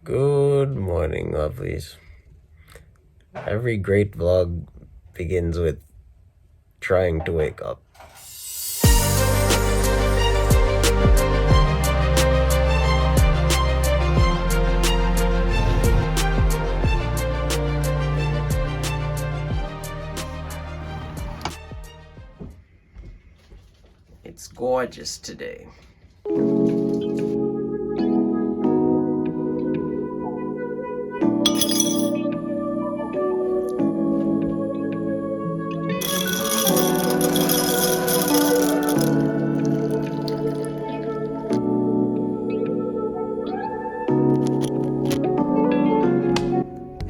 Good morning, lovelies. Every great vlog begins with trying to wake up. It's gorgeous today.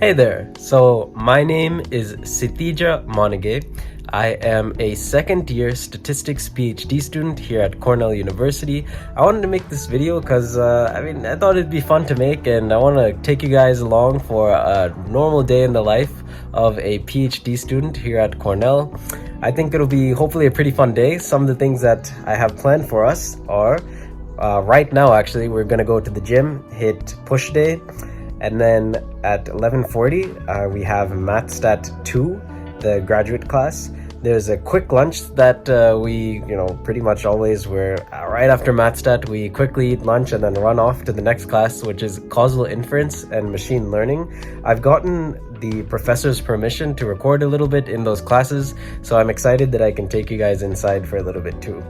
Hey there, so my name is Sitija Monagay. I am a second year statistics PhD student here at Cornell University. I wanted to make this video because I thought it'd be fun to make, and I want to take you guys along for a normal day in the life of a PhD student here at Cornell. I think it'll be hopefully a pretty fun day. Some of the things that I have planned for us are right now actually we're gonna go to the gym, hit push day. And then at 11:40, we have MathStat 2, the graduate class. There's a quick lunch that we, pretty much always, right after MathStat, we quickly eat lunch and then run off to the next class, which is causal inference and machine learning. I've gotten the professor's permission to record a little bit in those classes, so I'm excited that I can take you guys inside for a little bit too.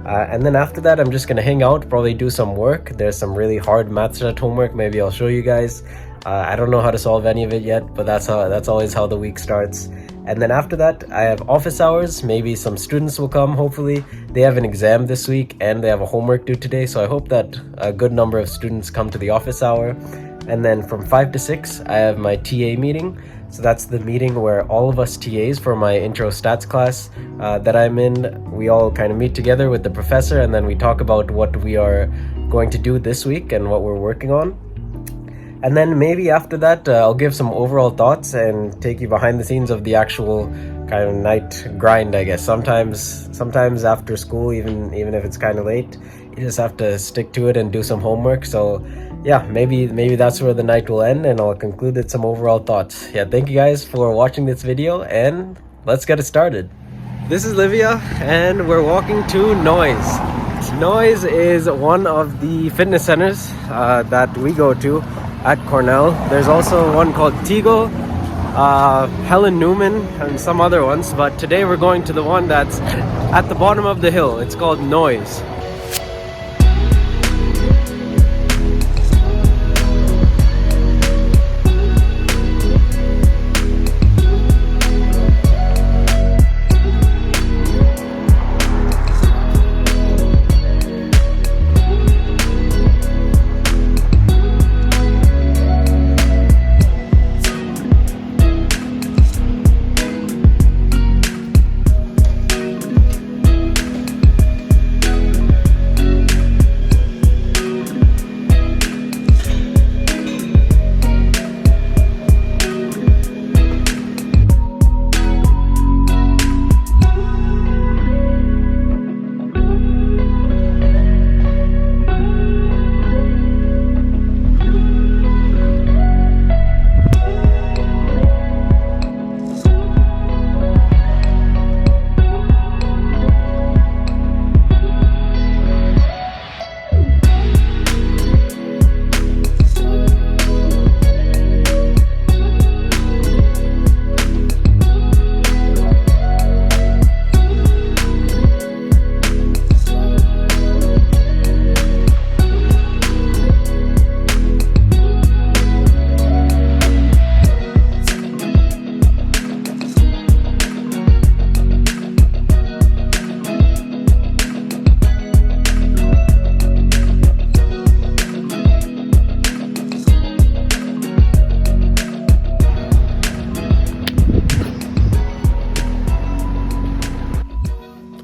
And then after that, I'm just gonna hang out, probably do some work. There's some really hard MathStat homework. Maybe I'll show you guys. I don't know how to solve any of it yet, but that's always how the week starts. And then after that, I have office hours. Maybe some students will come, hopefully. They have an exam this week and they have a homework due today, so I hope that a good number of students come to the office hour. And then from 5 to 6, I have my TA meeting. So that's the meeting where all of us TAs for my intro stats class that I'm in, we all kind of meet together with the professor, and then we talk about what we are going to do this week and what we're working on. And then maybe after that, I'll give some overall thoughts and take you behind the scenes of the actual kind of night grind, I guess. Sometimes after school, even if it's kind of late, you just have to stick to it and do some homework. So yeah, maybe that's where the night will end, and I'll conclude with some overall thoughts. Yeah, thank you guys for watching this video, and let's get it started. This is Livia, and we're walking to Noise. Noise is one of the fitness centers that we go to at Cornell. There's also one called Tigo, Helen Newman, and some other ones, but today we're going to the one that's at the bottom of the hill. It's called Noise.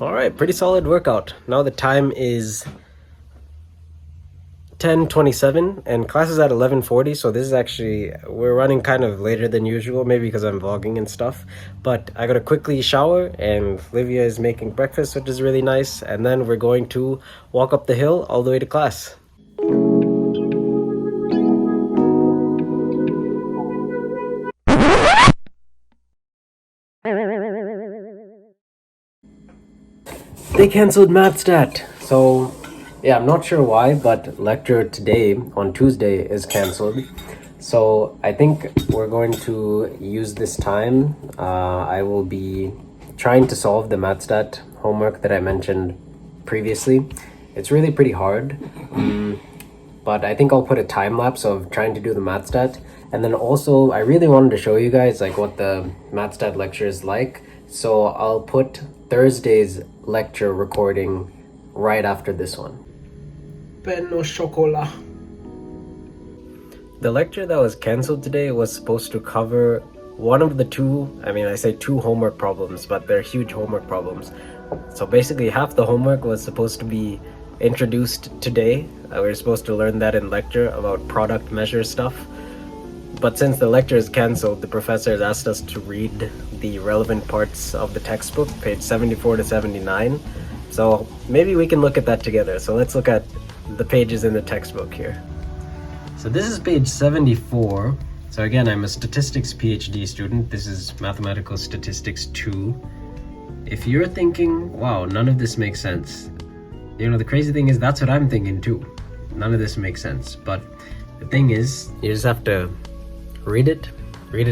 Alright, pretty solid workout. Now the time is 10:27 and class is at 11:40, so this is actually, we're running kind of later than usual, maybe because I'm vlogging and stuff, but I gotta quickly shower, and Livia is making breakfast, which is really nice, and then we're going to walk up the hill all the way to class. They cancelled MathStat. So yeah, I'm not sure why, but lecture today on Tuesday is cancelled. So I think we're going to use this time. I will be trying to solve the MathStat homework that I mentioned previously. It's really pretty hard, but I think I'll put a time lapse of trying to do the MathStat. And then also, I really wanted to show you guys like what the MathStat lecture is like. So I'll put Thursday's lecture recording right after this one. Pain au chocolat. The lecture that was cancelled today was supposed to cover one of the I say two homework problems, but they're huge homework problems. So basically half the homework was supposed to be introduced today. We were supposed to learn that in lecture about product measure stuff. But since the lecture is cancelled, the professor has asked us to read the relevant parts of the textbook, page 74 to 79. So maybe we can look at that together. So let's look at the pages in the textbook here. So this is page 74. So again, I'm a statistics PhD student. This is Mathematical Statistics 2. If you're thinking, wow, none of this makes sense, the crazy thing is that's what I'm thinking too. None of this makes sense. But the thing is, you just have to read it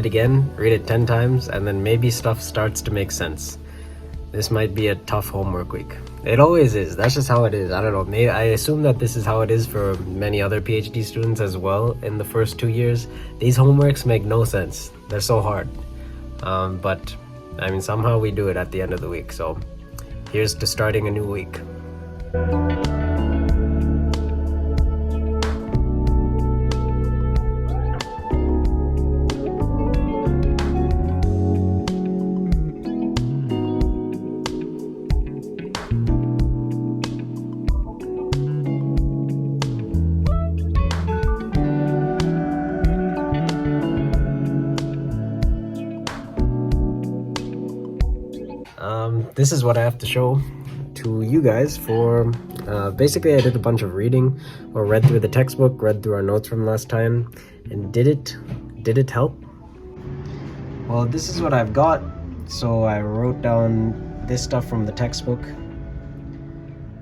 again, read it 10 times, and then maybe stuff starts to make sense. This might be a tough homework week. It always is. That's just how it is. I don't know. Maybe I assume that this is how it is for many other PhD students as well in the first 2 years. These homeworks make no sense. They're so hard. But I mean, somehow we do it at the end of the week. So here's to starting a new week. This is what I have to show to you guys for, basically I did a bunch of reading, or read through the textbook, read through our notes from last time, and did it help? Well, this is what I've got. So I wrote down this stuff from the textbook.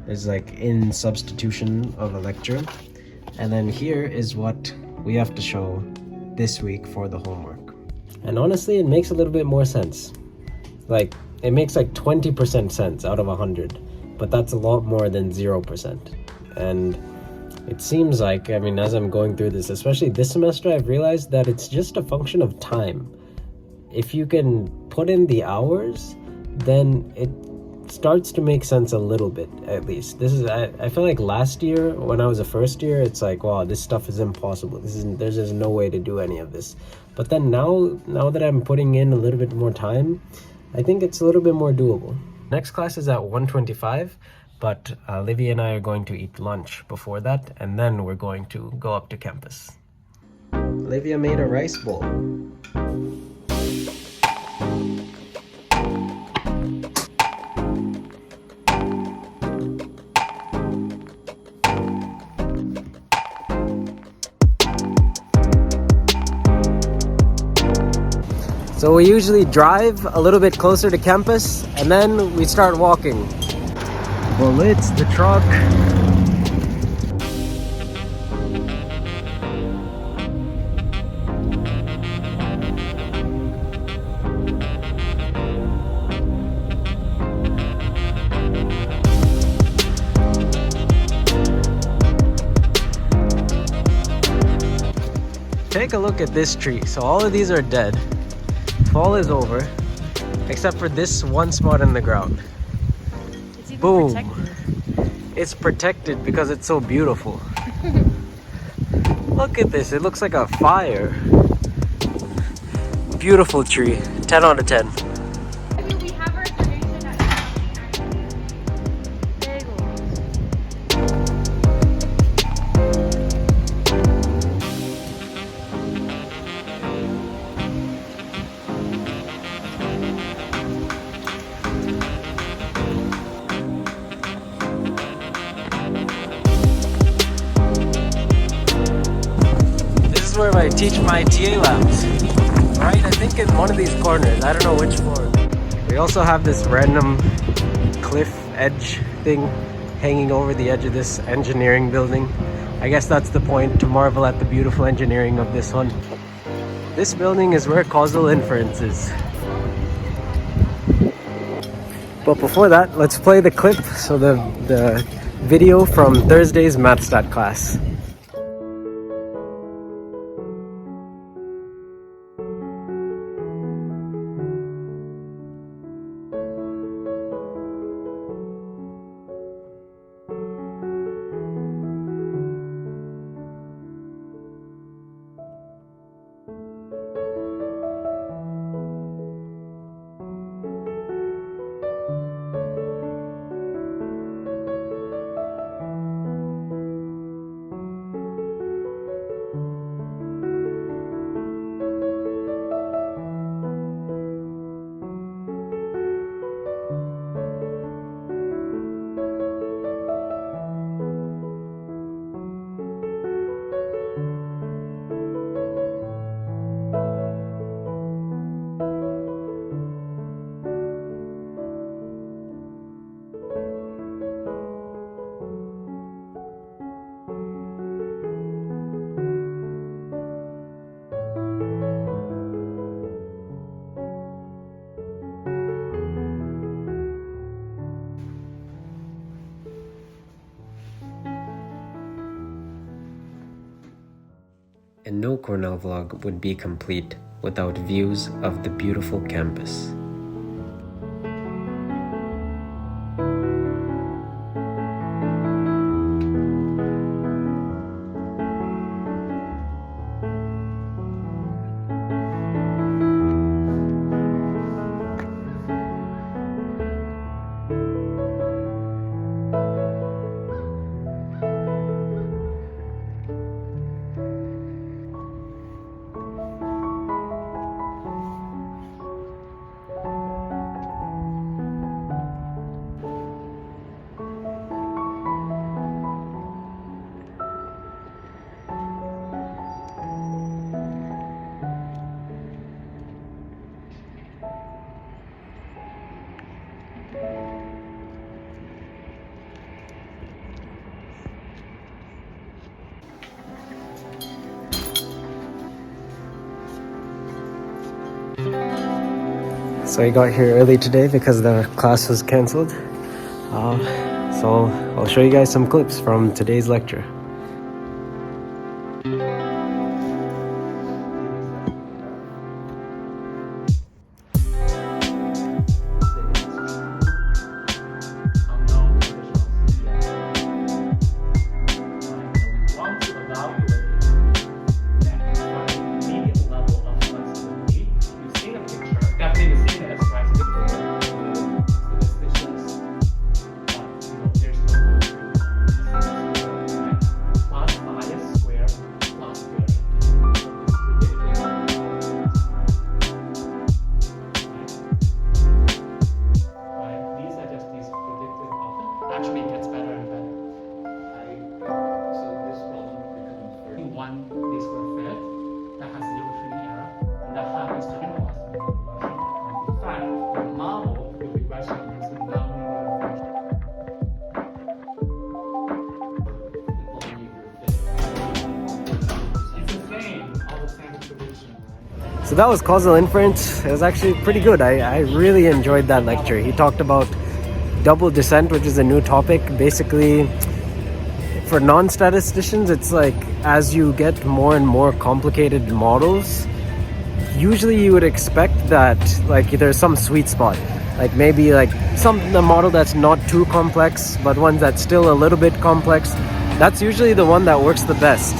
It's like in substitution of a lecture. And then here is what we have to show this week for the homework. And honestly, it makes a little bit more sense. Like, it makes like 20% sense out of 100, but that's a lot more than 0%. And it seems like, I mean, as I'm going through this, especially this semester, I've realized that it's just a function of time. If you can put in the hours, then it starts to make sense a little bit, at least. I feel like last year when I was a first year, it's like, wow, this stuff is impossible. There's just no way to do any of this. But then now that I'm putting in a little bit more time, I think it's a little bit more doable. Next class is at 1:25, but Livy and I are going to eat lunch before that, and then we're going to go up to campus. Livia made a rice bowl. So we usually drive a little bit closer to campus, and then we start walking. Well, it's the truck. Take a look at this tree. So all of these are dead. Fall is over, except for this one spot in the ground. It's even Boom! protected. It's protected because it's so beautiful. Look at this, it looks like a fire. Beautiful tree, 10 out of 10. We have a reservation at Bagels. This is where I teach my TA labs. Right, I think in one of these corners. I don't know which floor. We also have this random cliff edge thing hanging over the edge of this engineering building. I guess that's the point, to marvel at the beautiful engineering of this one. This building is where causal inference is. But before that, let's play the clip, so the video from Thursday's MathStat class. And no Cornell vlog would be complete without views of the beautiful campus. So I got here early today because the class was cancelled. So I'll show you guys some clips from today's lecture. Actually gets better and better. So this problem becomes one d squared fit that has zero training error, and that happens to be regression. In fact, the model for regression is the nonlinear regression. It's the same, all the standard prediction. So that was causal inference. It was actually pretty good. I really enjoyed that lecture. He talked about double descent, which is a new topic. Basically, for non-statisticians, it's like as you get more and more complicated models, usually you would expect that like there's some sweet spot, like maybe like a model that's not too complex but one that's still a little bit complex. That's usually the one that works the best.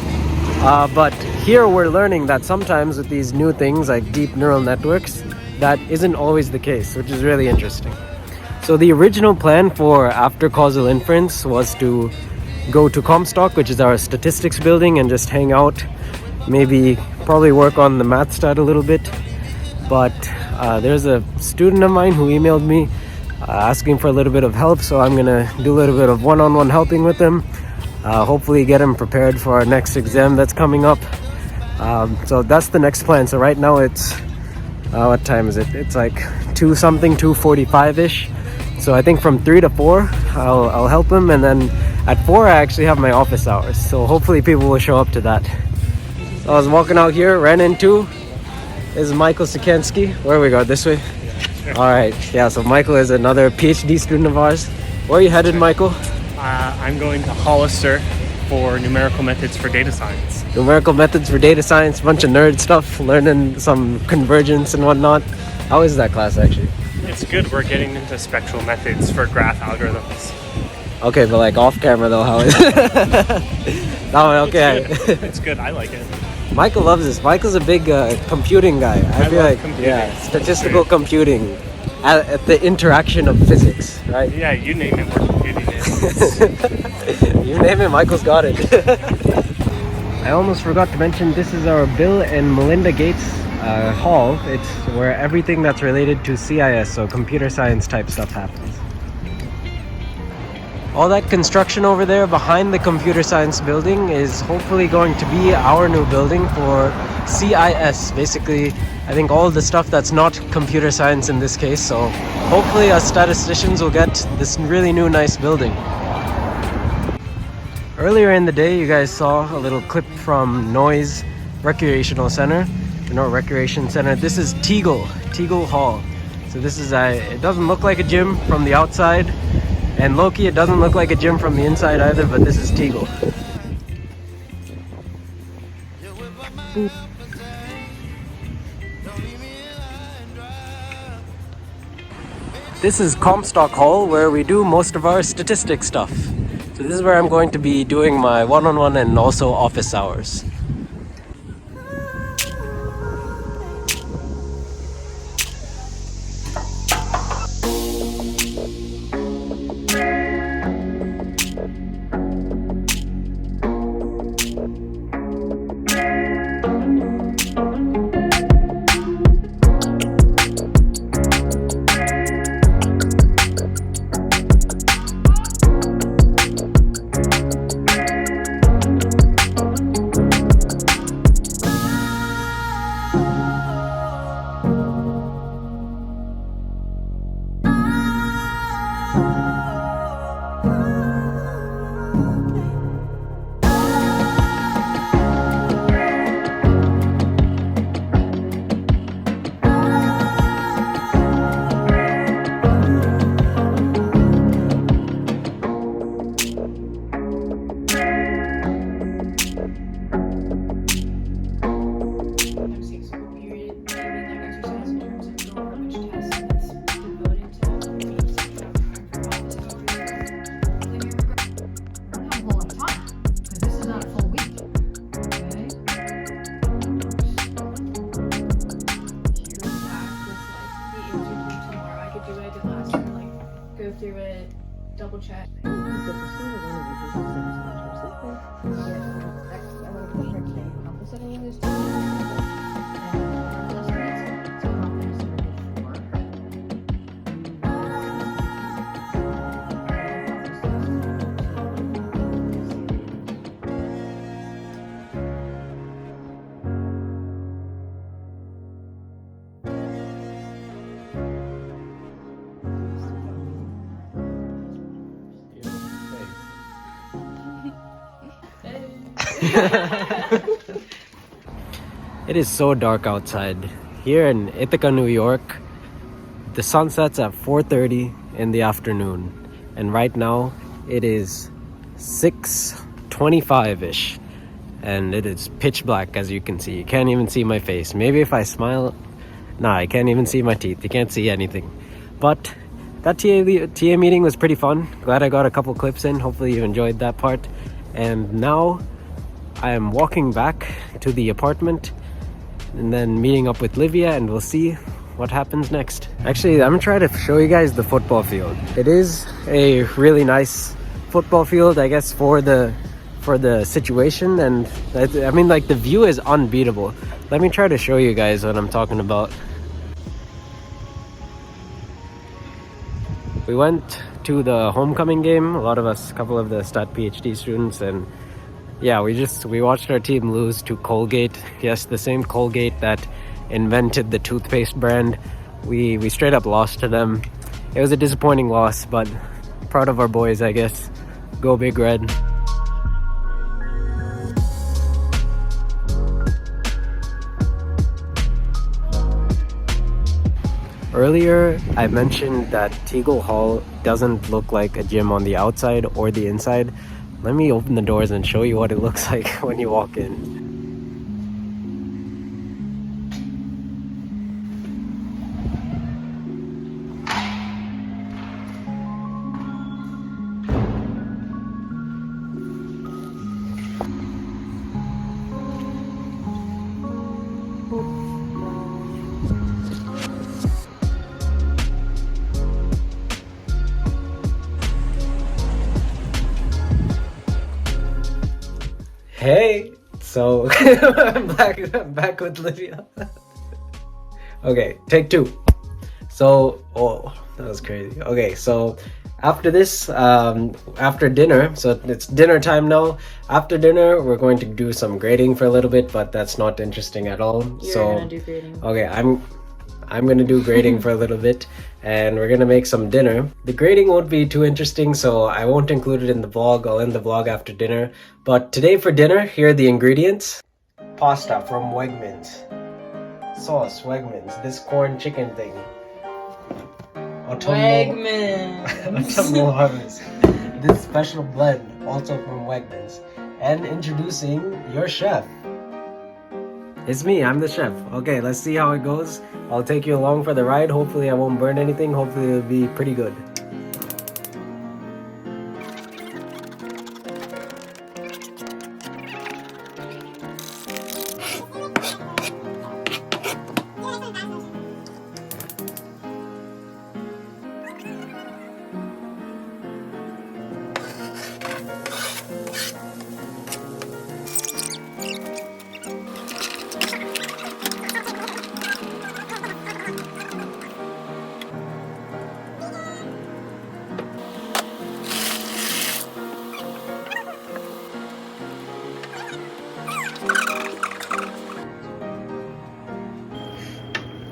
But here we're learning that sometimes with these new things like deep neural networks, that isn't always the case, which is really interesting. So the original plan for after causal inference was to go to Comstock, which is our statistics building, and just hang out, maybe probably work on the MathStat a little bit. But there's a student of mine who emailed me asking for a little bit of help, so I'm gonna do a little bit of one-on-one helping with him, hopefully get him prepared for our next exam that's coming up. So that's the next plan. So right now it's what time is it? It's like 2:45-ish. So I think from 3 to 4 I'll help him, and then at 4 I actually have my office hours, so hopefully people will show up to that. So I was walking out here, ran into, this is Michael Sikansky. Where we go? This way? Sure. Alright, yeah, so Michael is another PhD student of ours. Where are you headed, Michael? I'm going to Hollister for numerical methods for data science. Numerical methods for data science, bunch of nerd stuff, learning some convergence and whatnot. How is that class actually? It's good. We're getting into spectral methods for graph algorithms. Okay, but like off camera though, how is it? No, okay. It's good. I like it. Michael loves this. Michael's a big computing guy. I feel love like computing. yeah, statistical computing at the interaction of physics, right? Yeah, you name it, we're computing it. You name it, Michael's got it. I almost forgot to mention, this is our Bill and Melinda Gates hall. It's where everything that's related to CIS, so computer science type stuff, happens. All that construction over there behind the computer science building is hopefully going to be our new building for CIS. Basically, I think all the stuff that's not computer science in this case. So hopefully us statisticians will get this really new nice building. Earlier in the day, you guys saw a little clip from Noise Recreational Center. No, Recreation Center. This is Teagle Hall. So this is it doesn't look like a gym from the outside. And low-key, it doesn't look like a gym from the inside either, but this is Teagle. This is Comstock Hall, where we do most of our statistics stuff. So this is where I'm going to be doing my one-on-one and also office hours. Through it, double check. It is so dark outside. Here in Ithaca, New York, the sun sets at 4:30 in the afternoon. And right now, it is 6:25-ish. And it is pitch black, as you can see. You can't even see my face. Maybe if I smile... Nah, I can't even see my teeth. You can't see anything. But that TA meeting was pretty fun. Glad I got a couple clips in. Hopefully you enjoyed that part. And now I am walking back to the apartment and then meeting up with Livia, and we'll see what happens next. Actually, I'm gonna try to show you guys the football field. It is a really nice football field, I guess, for the situation, and I mean, like, the view is unbeatable. Let me try to show you guys what I'm talking about. We went to the homecoming game, a couple of the Stat PhD students, and yeah, we watched our team lose to Colgate. Yes, the same Colgate that invented the toothpaste brand. We straight up lost to them, It was a disappointing loss, but proud of our boys, I guess. Go Big Red. Earlier, I mentioned that Teagle Hall doesn't look like a gym on the outside or the inside. Let me open the doors and show you what it looks like when you walk in. Hey, so I'm back with Livia. Okay, take two. So, oh, that was crazy. Okay, so after this, after dinner, so it's dinner time now. After dinner, we're going to do some grading for a little bit, but that's not interesting at all. You're gonna do grading. Okay, I'm gonna do grading for a little bit, and we're gonna make some dinner. The grading won't be too interesting, so I won't include it in the vlog. I'll end the vlog after dinner. But today for dinner, here are the ingredients. Pasta from Wegmans. Sauce, Wegmans. This corn chicken thing. Autumnal harvest. This special blend, also from Wegmans. And introducing your chef. It's me, I'm the chef. Okay, let's see how it goes. I'll take you along for the ride. Hopefully I won't burn anything. Hopefully it'll be pretty good.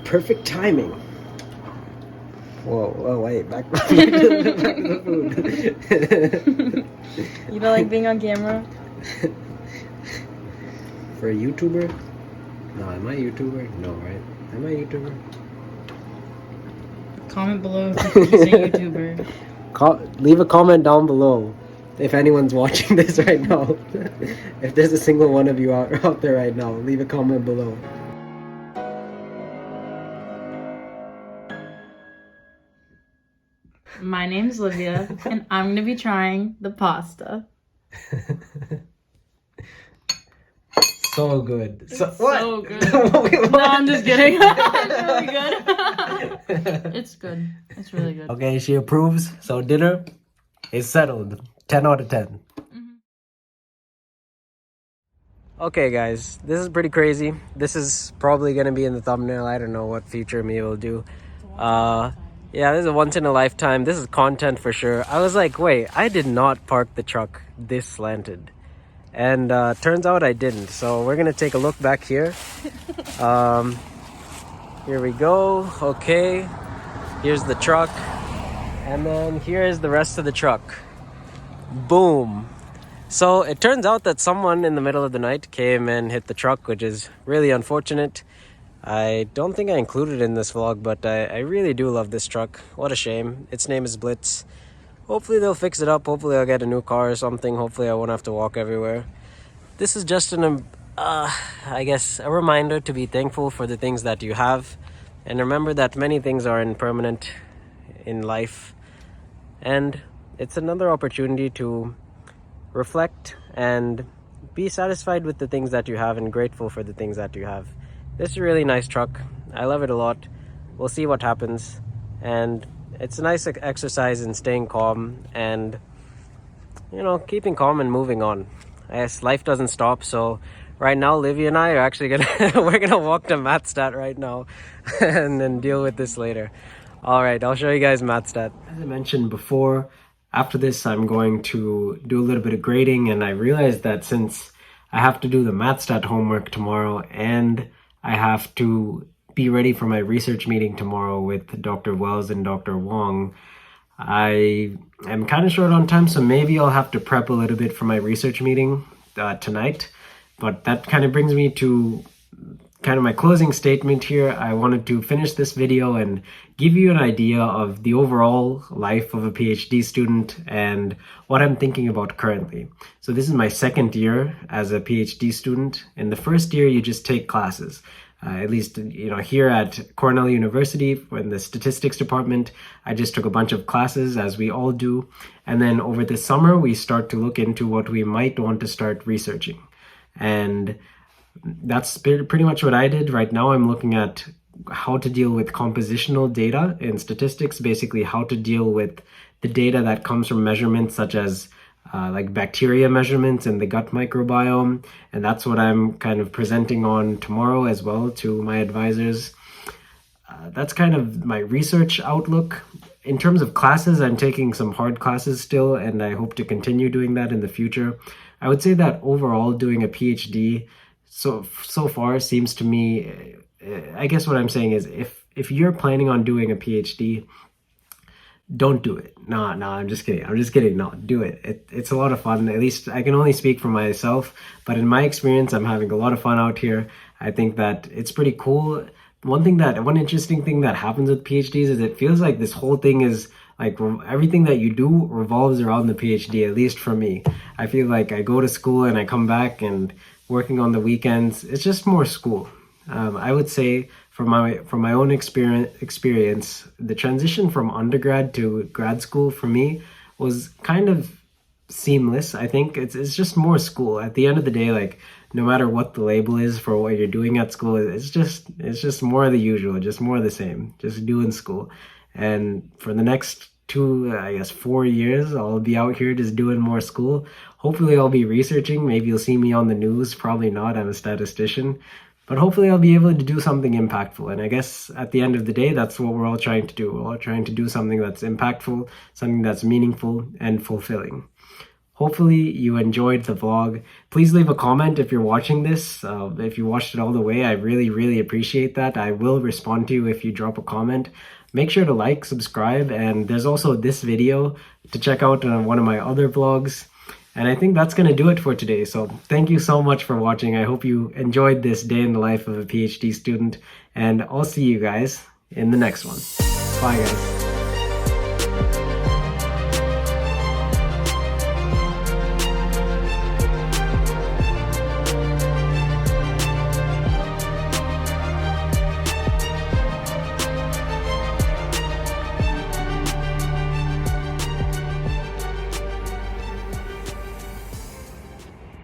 Perfect timing. Whoa, wait, back to the food. You don't like being on camera? For a YouTuber? No, am I a YouTuber? No, right? Am I a YouTuber? Comment below if you're a YouTuber. Leave a comment down below if anyone's watching this right now. If there's a single one of you out there right now, leave a comment below. My name's Livia, and I'm gonna be trying the pasta. So good. So good. No, I'm just kidding. It's really good. It's good. It's really good. Okay, she approves. So dinner is settled. 10 out of 10. Okay, guys, this is pretty crazy. This is probably gonna be in the thumbnail. I don't know what future me will do. Yeah, this is a once in a lifetime. This is content for sure. I was like, wait, I did not park the truck this slanted. And turns out I didn't. So we're gonna take a look back here. Here we go. Okay. Here's the truck. And then here's the rest of the truck. Boom. So it turns out that someone in the middle of the night came and hit the truck, which is really unfortunate. I don't think I included it in this vlog, but I really do love this truck. What a shame. Its name is Blitz. Hopefully they'll fix it up. Hopefully I'll get a new car or something. Hopefully I won't have to walk everywhere. This is just I guess, a reminder to be thankful for the things that you have. And remember that many things are impermanent in life. And it's another opportunity to reflect and be satisfied with the things that you have and grateful for the things that you have. This is a really nice truck. I love it a lot. We'll see what happens. And it's a nice exercise in staying calm and, you know, keeping calm and moving on. I guess life doesn't stop. So right now, Livia and I are actually we're gonna walk to Mattstadt right now and then deal with this later. All right, I'll show you guys Mattstadt. As I mentioned before, after this, I'm going to do a little bit of grading, and I realized that since I have to do the Mattstadt homework tomorrow and I have to be ready for my research meeting tomorrow with Dr. Wells and Dr. Wong. I am kind of short on time, so maybe I'll have to prep a little bit for my research meeting tonight. But that kind of brings me to kind of my closing statement here. I wanted to finish this video and give you an idea of the overall life of a PhD student and what I'm thinking about currently. So this is my second year as a PhD student. In the first year, you just take classes. At least, here at Cornell University, in the statistics department, I just took a bunch of classes, as we all do. And then over the summer, we start to look into what we might want to start researching. And that's pretty much what I did. Right now, I'm looking at how to deal with compositional data in statistics, basically how to deal with the data that comes from measurements such as like bacteria measurements in the gut microbiome. And that's what I'm kind of presenting on tomorrow as well to my advisors. That's kind of my research outlook. In terms of classes, I'm taking some hard classes still, and I hope to continue doing that in the future. I would say that overall doing a PhD so far seems to me, I guess what I'm saying is if you're planning on doing a PhD, don't do it. No, I'm just kidding. No, do it. It's a lot of fun. At least I can only speak for myself, but in my experience, I'm having a lot of fun out here. I think that it's pretty cool. One interesting thing that happens with PhDs is it feels like this whole thing is like everything that you do revolves around the PhD, at least for me. I feel like I go to school and I come back and working on the weekends. It's just more school. I would say from my own experience, the transition from undergrad to grad school for me was kind of seamless. I think it's just more school. At the end of the day, like no matter what the label is for what you're doing at school, it's just more of the usual, just more of the same, just doing school. And for the next 4 years, I'll be out here just doing more school. Hopefully I'll be researching. Maybe you'll see me on the news. Probably not. I'm a statistician. But hopefully I'll be able to do something impactful. And I guess at the end of the day, that's what we're all trying to do. We're all trying to do something that's impactful, something that's meaningful and fulfilling. Hopefully you enjoyed the vlog. Please leave a comment if you're watching this. If you watched it all the way, I really, really appreciate that. I will respond to you if you drop a comment. Make sure to like, subscribe, and there's also this video to check out on one of my other vlogs. And I think that's going to do it for today. So thank you so much for watching. I hope you enjoyed this day in the life of a PhD student. And I'll see you guys in the next one. Bye, guys.